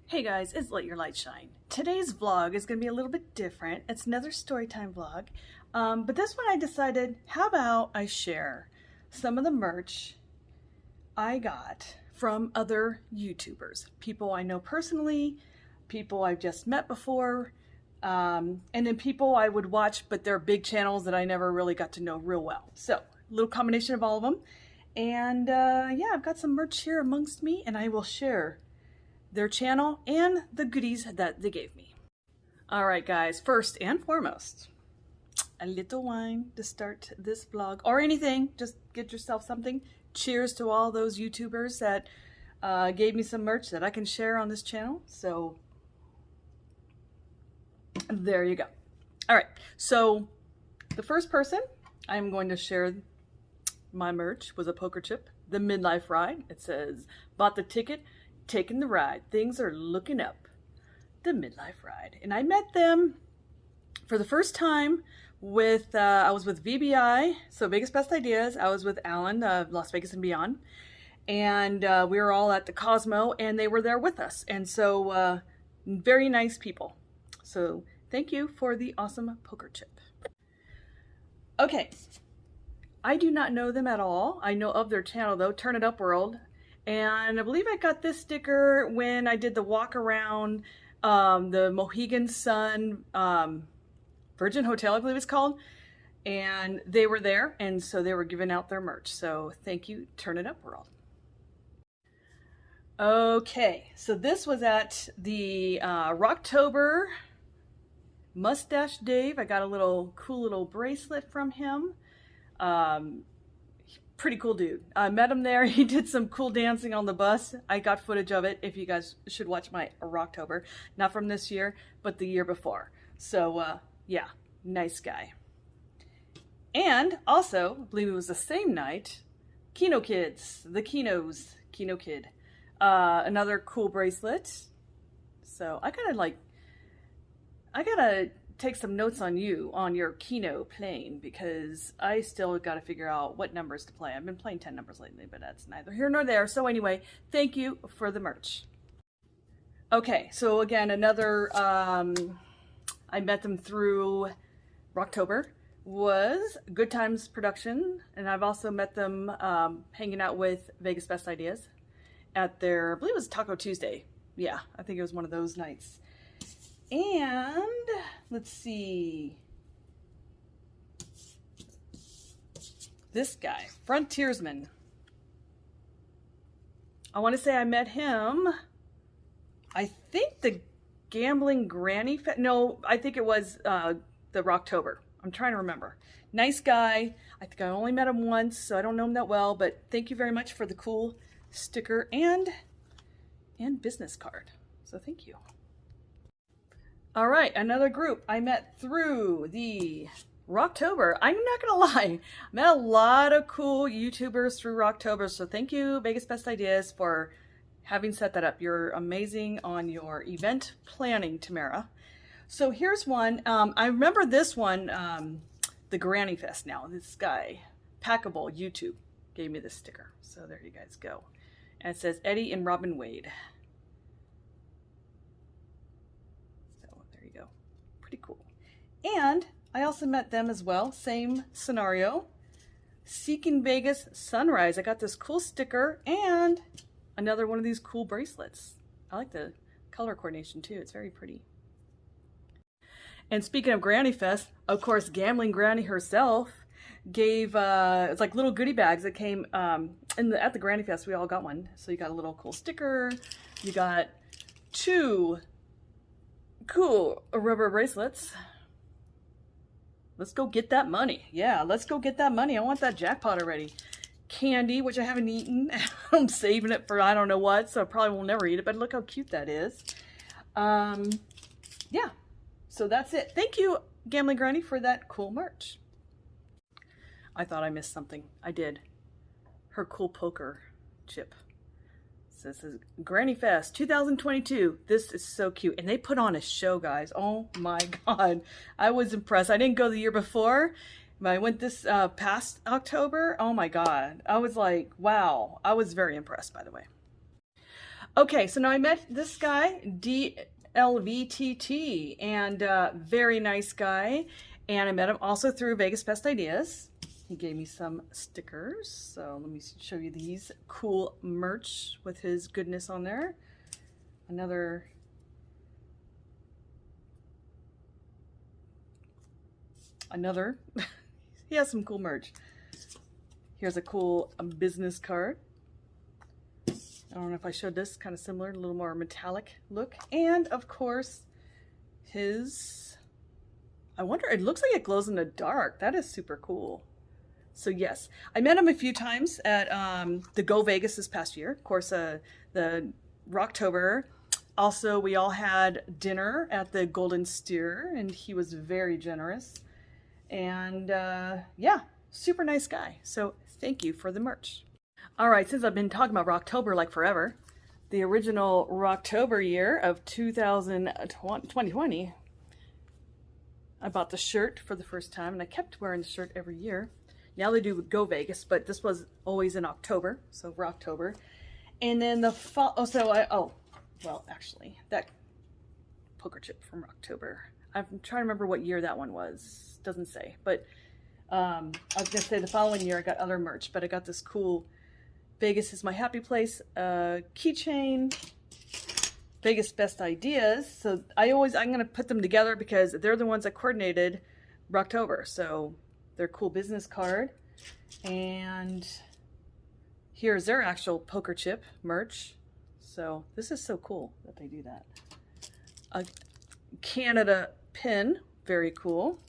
Hey guys, it's Let Your Light Shine. Today's vlog is going to be a little bit different. It's another storytime vlog, but this one I decided, how about I share some of the merch I got from other YouTubers, people I know personally, people I've just met before, and then people I would watch, but they're big channels that I never really got to know real well. So, a little combination of all of them. And yeah, I've got some merch here amongst me, and I will share their channel and the goodies that they gave me. All right, guys, first and foremost, a little wine to start this vlog, or anything, just get yourself something. Cheers to all those YouTubers that gave me some merch that I can share on this channel. So there you go. All right, so the first person I'm going to share my merch was a poker chip, the Midlife Ride. It says, bought the ticket, taking the ride, things are looking up. The Midlife Ride. And I met them for the first time with, I was with VBI, so Vegas Best Ideas. I was with Alan, Las Vegas and Beyond. And we were all at the Cosmo, and they were there with us. And so, very nice people. So, thank you for the awesome poker chip. Okay. I do not know them at all. I know of their channel, though, Turn It Up World. And I believe I got this sticker when I did the walk around the Mohegan Sun Virgin Hotel, I believe it's called. And they were there, and so they were giving out their merch. So thank you, Turn It Up World. Okay, so this was at the Rocktober Mustache Dave. I got a cool little bracelet from him. Pretty cool dude. I met him there. He did some cool dancing on the bus. I got footage of it. If you guys should watch my Rocktober, not from this year, but the year before. So yeah, nice guy. And also, I believe it was the same night, Kino Kids, the Kinos, Kino Kid. Another cool bracelet. So I gotta take some notes on you on your Kino playing, because I still got to figure out what numbers to play. I've been playing 10 numbers lately, but that's neither here nor there. So anyway, thank you for the merch. Okay, so again, another, I met them through Rocktober, was Good Times Production, and I've also met them hanging out with Vegas Best Ideas at their, I believe it was Taco Tuesday. Yeah, I think it was one of those nights. And let's see, this guy, Frontiersman. I want to say I met him, I think the Gambling Granny, no, I think it was the Rocktober. I'm trying to remember. Nice guy. I think I only met him once, so I don't know him that well, but thank you very much for the cool sticker and business card. So thank you. All right, another group I met through the Rocktober. I'm not gonna lie, I met a lot of cool YouTubers through Rocktober, so thank you, Vegas Best Ideas, for having set that up. You're amazing on your event planning, Tamara. So here's one. I remember this one, the Granny Fest now. This guy, Packable YouTube, gave me this sticker. So there you guys go. And it says Eddie and Robin Wade. Pretty cool. And I also met them as well. Same scenario. Seeking Vegas Sunrise. I got this cool sticker and another one of these cool bracelets. I like the color coordination too. It's very pretty. And speaking of Granny Fest, of course, Gambling Granny herself gave it's like little goodie bags that came at the Granny Fest. We all got one. So you got a little cool sticker. You got 2 cool rubber bracelets. Let's go get that money. Yeah, let's go get that money. I want that jackpot already. Candy, which I haven't eaten. I'm saving it for I don't know what, so I probably will never eat it, but look how cute that is. Yeah, so that's it. Thank you, Gambling Granny, for that cool merch. I thought I missed something. I did. Her cool poker chip. So this is Granny Fest 2022. This is so cute. And they put on a show, guys. Oh my God. I was impressed. I didn't go the year before, but I went this past October. Oh my God. I was like, wow. I was very impressed, by the way. Okay, so now I met this guy, DLVTT, and very nice guy. And I met him also through Vegas Best Ideas. He gave me some stickers. So let me show you these cool merch with his goodness on there. Another he has some cool merch. Here's a cool business card. I don't know if I showed this, kind of similar, a little more metallic look. And of course, his, I wonder, it looks like it glows in the dark. That is super cool. So yes, I met him a few times at the Go Vegas this past year. Of course, the Rocktober. Also, we all had dinner at the Golden Steer, and he was very generous. And yeah, super nice guy. So thank you for the merch. All right, since I've been talking about Rocktober like forever, the original Rocktober year of 2020, I bought the shirt for the first time, and I kept wearing the shirt every year. Now they do Go Vegas, but this was always in October, so Rocktober. And then the fall, well, actually, that poker chip from Rocktober. I'm trying to remember what year that one was. Doesn't say, but I was gonna say the following year I got other merch, but I got this cool Vegas is my happy place keychain, Vegas Best Ideas. So I'm gonna put them together because they're the ones that coordinated Rocktober. So their cool business card, and here's their actual poker chip merch. So this is so cool that they do that. A Canada pin, very cool.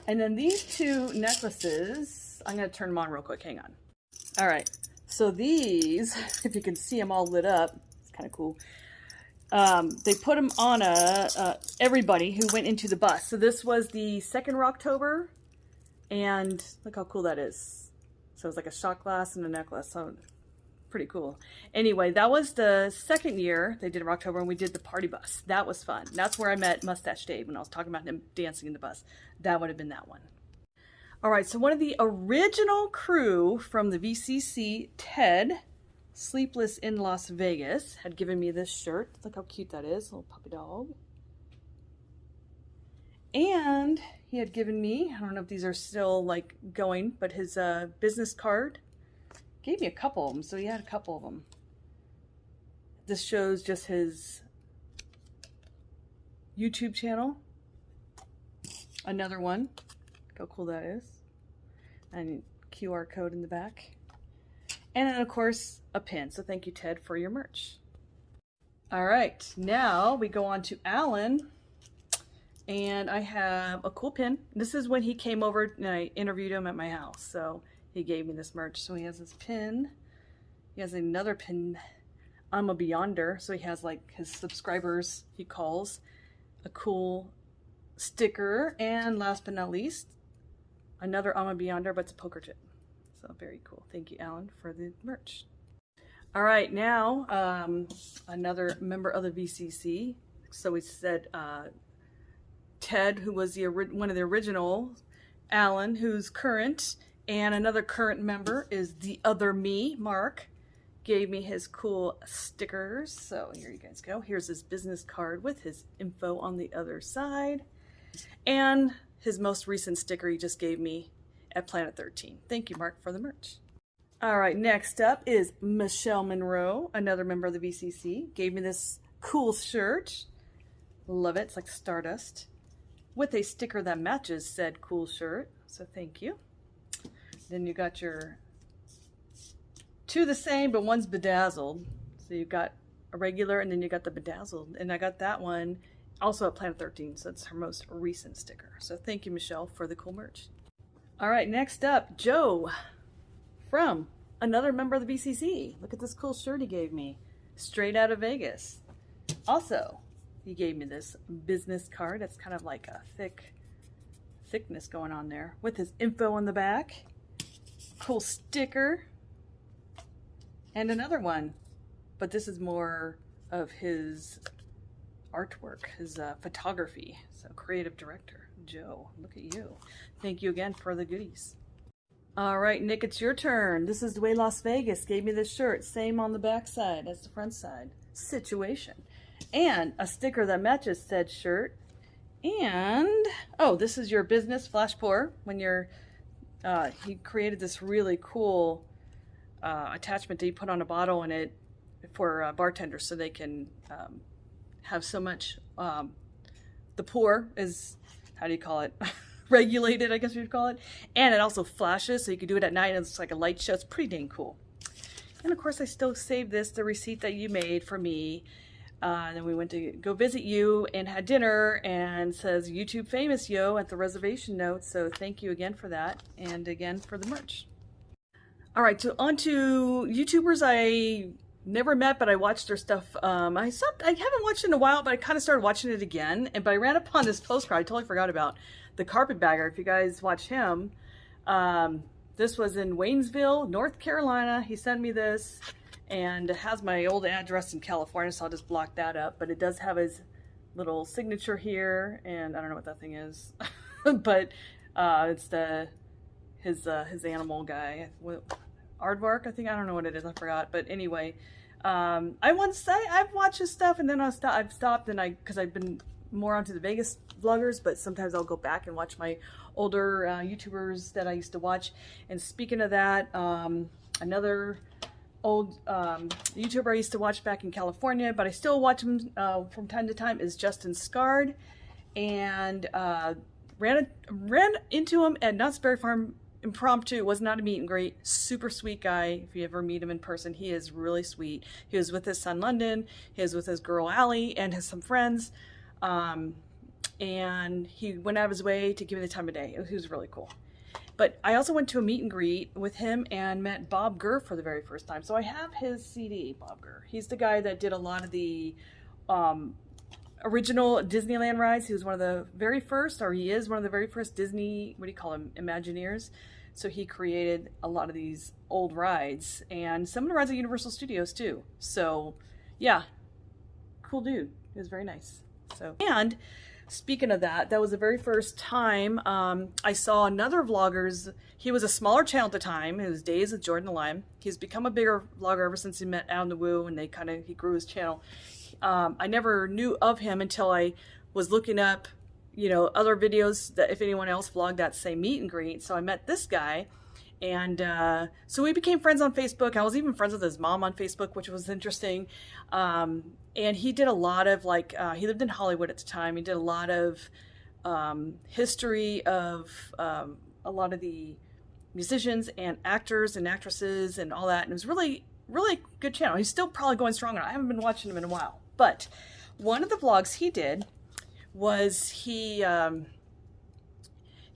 And then these two necklaces, I'm gonna turn them on real quick, hang on. All right, so these, if you can see them all lit up, it's kind of cool. They put them on everybody who went into the bus. So this was the second Rocktober, and look how cool that is. So it's like a shot glass and a necklace, so pretty cool. Anyway, that was the second year they did Rocktober, and we did the party bus. That was fun. That's where I met Mustache Dave when I was talking about him dancing in the bus. That would have been that one. All right, so one of the original crew from the VCC, Ted, Sleepless in Las Vegas, had given me this shirt. Look how cute that is, little puppy dog. And he had given me, I don't know if these are still like going, but his business card. Gave me a couple of them, so he had a couple of them. This shows just his YouTube channel. Another one. Look how cool that is. And QR code in the back. And then, of course, a pin. So thank you, Ted, for your merch. All right, now we go on to Alan. And I have a cool pin. This is when he came over and I interviewed him at my house. So he gave me this merch. So he has this pin. He has another pin. I'm a Beyonder. So he has like his subscribers, he calls. A cool sticker. And last but not least, another I'm a Beyonder, but it's a poker chip. So very cool. Thank you, Alan, for the merch. All right, now another member of the VCC. So we said Ted, who was one of the original, Alan, who's current, and another current member is the other me, Mark, gave me his cool stickers. So here you guys go. Here's his business card with his info on the other side. And his most recent sticker he just gave me at Planet 13. Thank you, Mark, for the merch. All right, next up is Michelle Monroe, another member of the VCC, gave me this cool shirt. Love it. It's like Stardust. With a sticker that matches said cool shirt. So thank you. Then you got your two the same, but one's bedazzled. So you got a regular and then you got the bedazzled. And I got that one also at Planet 13. So it's her most recent sticker. So thank you, Michelle, for the cool merch. All right, next up, Joe from another member of the VCC. Look at this cool shirt he gave me. Straight out of Vegas. Also, he gave me this business card. It's kind of like a thickness going on there with his info on the back. Cool sticker. And another one. But this is more of his artwork, his photography. So creative director, Joe. Look at you. Thank you again for the goodies. All right, Nick, it's your turn. This is the way Las Vegas gave me this shirt. Same on the back side as the front side. situation. And a sticker that matches said shirt. And, oh, this is your business flash pour. When you're, he created this really cool attachment that you put on a bottle in it for bartenders so they can have so much, the pour is, how do you call it? Regulated, I guess you'd call it. And it also flashes, so you can do it at night and it's like a light show. It's pretty dang cool. And of course I still saved this, the receipt that you made for me. Then we went to go visit you and had dinner, and says YouTube famous yo at the reservation note. So thank you again for that, and again for the merch. All right, so on to YouTubers I never met, but I watched their stuff. I haven't watched it in a while, but I kind of started watching it again. But I ran upon this postcard I totally forgot about. The Carpetbagger, if you guys watch him. This was in Waynesville, North Carolina. He sent me this. And it has my old address in California, so I'll just block that up. But it does have his little signature here, and I don't know what that thing is. But it's his animal guy. Aardvark, I think. I don't know what it is. I forgot. But anyway, I've watched his stuff, and then I've stopped, and because I've been more onto the Vegas vloggers, but sometimes I'll go back and watch my older YouTubers that I used to watch. And speaking of that, another old YouTuber I used to watch back in California, but I still watch him from time to time, is Justin Scard. And ran into him at Knott's Berry Farm impromptu. It was not a meet and greet. Super sweet guy. If you ever meet him in person, he is really sweet. He was with his son London, he was with his girl Allie, and some friends. And he went out of his way to give me the time of day. He was really cool. But I also went to a meet and greet with him and met Bob Gurr for the very first time. So I have his CD, Bob Gurr. He's the guy that did a lot of the original Disneyland rides. He was one of the very first, or he is one of the very first Disney, what do you call them, Imagineers. So he created a lot of these old rides, and some of the rides at Universal Studios too. So yeah, cool dude. He was very nice. So, and speaking of that, that was the very first time I saw another vlogger's. He was a smaller channel at the time. It was Days with Jordan the Lime. He's become a bigger vlogger ever since he met Out in the Woo, and he grew his channel. I never knew of him until I was looking up, other videos that if anyone else vlogged that same meet and greet. So I met this guy, and so we became friends on Facebook. I was even friends with his mom on Facebook, which was interesting. And he did a lot of he lived in Hollywood at the time. He did a lot of history of a lot of the musicians and actors and actresses and all that. And it was really, really good channel. He's still probably going strong. I haven't been watching him in a while. But one of the vlogs he did was he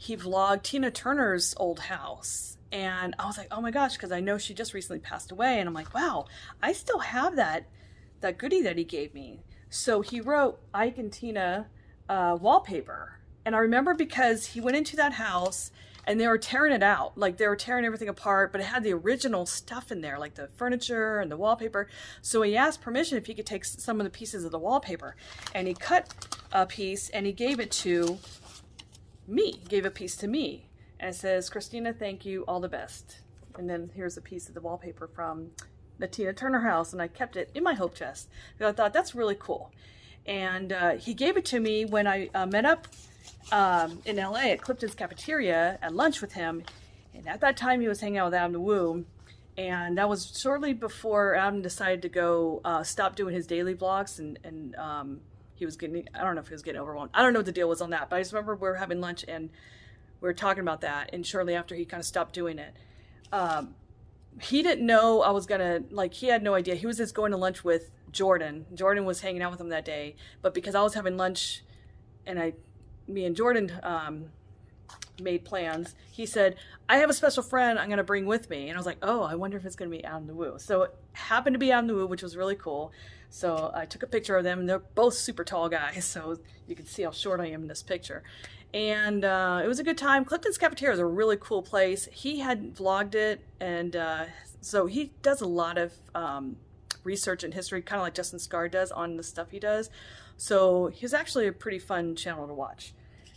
vlogged Tina Turner's old house. And I was like, oh my gosh, because I know she just recently passed away. And I'm like, wow, I still have that goodie that he gave me. So he wrote Ike and Tina wallpaper. And I remember because he went into that house and they were tearing it out. Like they were tearing everything apart, but it had the original stuff in there, like the furniture and the wallpaper. So he asked permission if he could take some of the pieces of the wallpaper. And he cut a piece and he gave it to me. He gave a piece to me. And it says, Christina, thank you, all the best. And then here's a piece of the wallpaper from the Tina Turner house, and I kept it in my hope chest. I thought that's really cool. And he gave it to me when I met up in LA at Clifton's Cafeteria at lunch with him. And at that time he was hanging out with Adam the Woo. And that was shortly before Adam decided to go stop doing his daily vlogs, and he was getting, I don't know if he was getting overwhelmed. I don't know what the deal was on that, but I just remember we were having lunch and we were talking about that, and shortly after he kind of stopped doing it. He didn't know I was gonna, he had no idea. He was just going to lunch with Jordan. Jordan was hanging out with him that day, but because I was having lunch and me and Jordan made plans, he said, I have a special friend I'm gonna bring with me. And I was like, oh, I wonder if it's gonna be Out in the Woo. So it happened to be Out in the Woo, which was really cool. So I took a picture of them, and they're both super tall guys, so you can see how short I am in this picture. And it was a good time. Clifton's Cafeteria is a really cool place. He had vlogged it, and so he does a lot of research and history, kind of like Justin Scard does on the stuff he does. So he's actually a pretty fun channel to watch.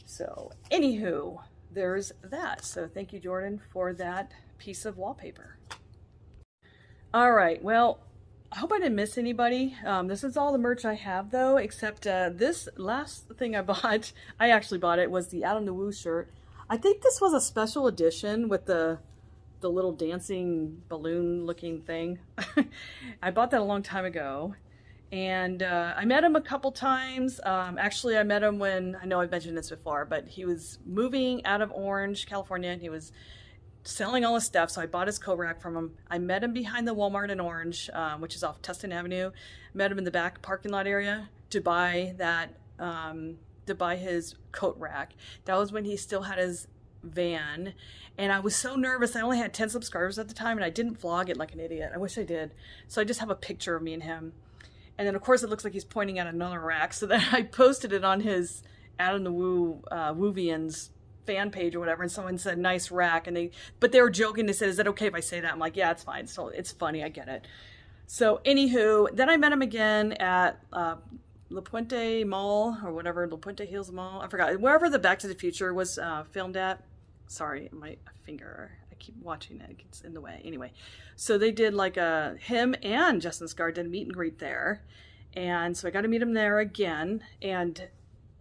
So anywho, there's that. So thank you, Jordan, for that piece of wallpaper. All right, well, I hope I didn't miss anybody. This is all the merch I have though, except this last thing I bought, I actually bought it, was the Out of the Woo shirt. I think this was a special edition with the little dancing balloon looking thing. I bought that a long time ago. And I met him a couple times. Actually, I met him when, I know I've mentioned this before, but he was moving out of Orange, California, and he was selling all his stuff, so I bought his coat rack from him. I met him behind the Walmart in Orange, which is off Tustin Avenue. Met him in the back parking lot area to buy that, to buy his coat rack. That was when he still had his van, and I was so nervous. I only had 10 subscribers at the time, and I didn't vlog it like an idiot. I wish I did. So I just have a picture of me and him. And then of course it looks like he's pointing at another rack, so then I posted it on his Out of the Woo, Woovians fan page or whatever, and someone said nice rack, and but they were joking. They said, is that okay if I say that? I'm like, yeah, it's fine. So it's funny, I get it. So anywho, then I met him again at La Puente Mall or whatever, La Puente Hills Mall, I forgot, wherever the Back to the Future was filmed at. Sorry, my finger, I keep watching it, it gets in the way. Anyway, so they did like him and Justin Scar did a meet and greet there, and so I got to meet him there again, and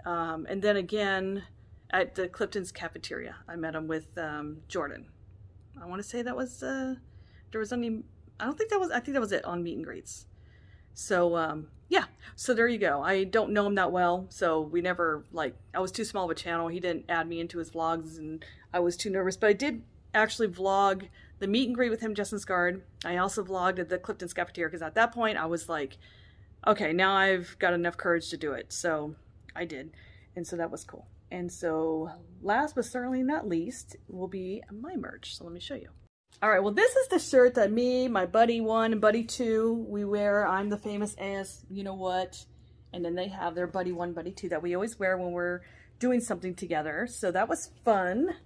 then again at the Clifton's cafeteria. I met him with Jordan. I want to say that was, there was only, I think that was it on meet and greets. So yeah, so there you go. I don't know him that well, so we never, like, I was too small of a channel. He didn't add me into his vlogs, and I was too nervous, but I did actually vlog the meet and greet with him, Justin Scard. I also vlogged at the Clifton's cafeteria, because at that point I was like, okay, now I've got enough courage to do it. So I did, and so that was cool. And so last but certainly not least will be my merch. So let me show you. All right, well, this is the shirt that me, my buddy 1 and buddy 2, we wear. I'm the famous ass, you know what? And then they have their buddy 1, buddy 2 that we always wear when we're doing something together. So that was fun.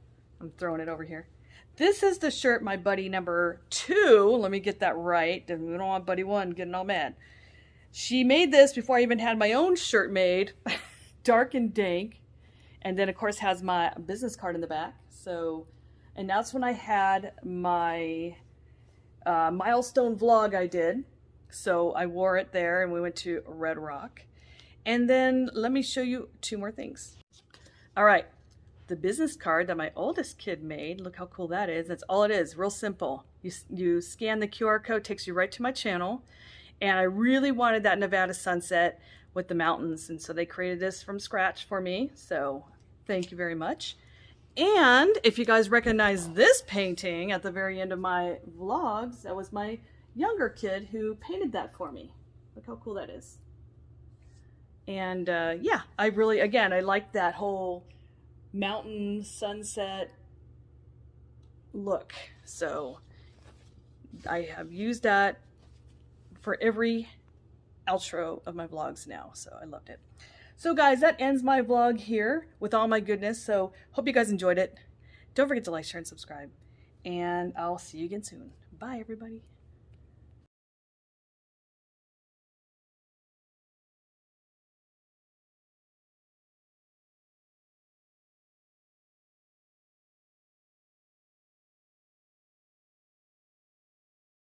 I'm throwing it over here. This is the shirt my buddy number 2, let me get that right. We don't want buddy 1 getting all mad. She made this before I even had my own shirt made. Dark and dank. And then, of course, has my business card in the back. So, and that's when I had my milestone vlog I did. So I wore it there, and we went to Red Rock. And then let me show you 2 more things. All right, the business card that my oldest kid made. Look how cool that is. That's all it is, real simple. You scan the QR code, takes you right to my channel. And I really wanted that Nevada sunset with the mountains, and so they created this from scratch for me, so thank you very much. And if you guys recognize this painting at the very end of my vlogs, that was my younger kid who painted that for me. Look how cool that is. And yeah, I really, again, I like that whole mountain sunset look, so I have used that for every outro of my vlogs now, so I loved it. So guys, that ends my vlog here with all my goodness, so hope you guys enjoyed it. Don't forget to like, share, and subscribe, and I'll see you again soon. Bye everybody.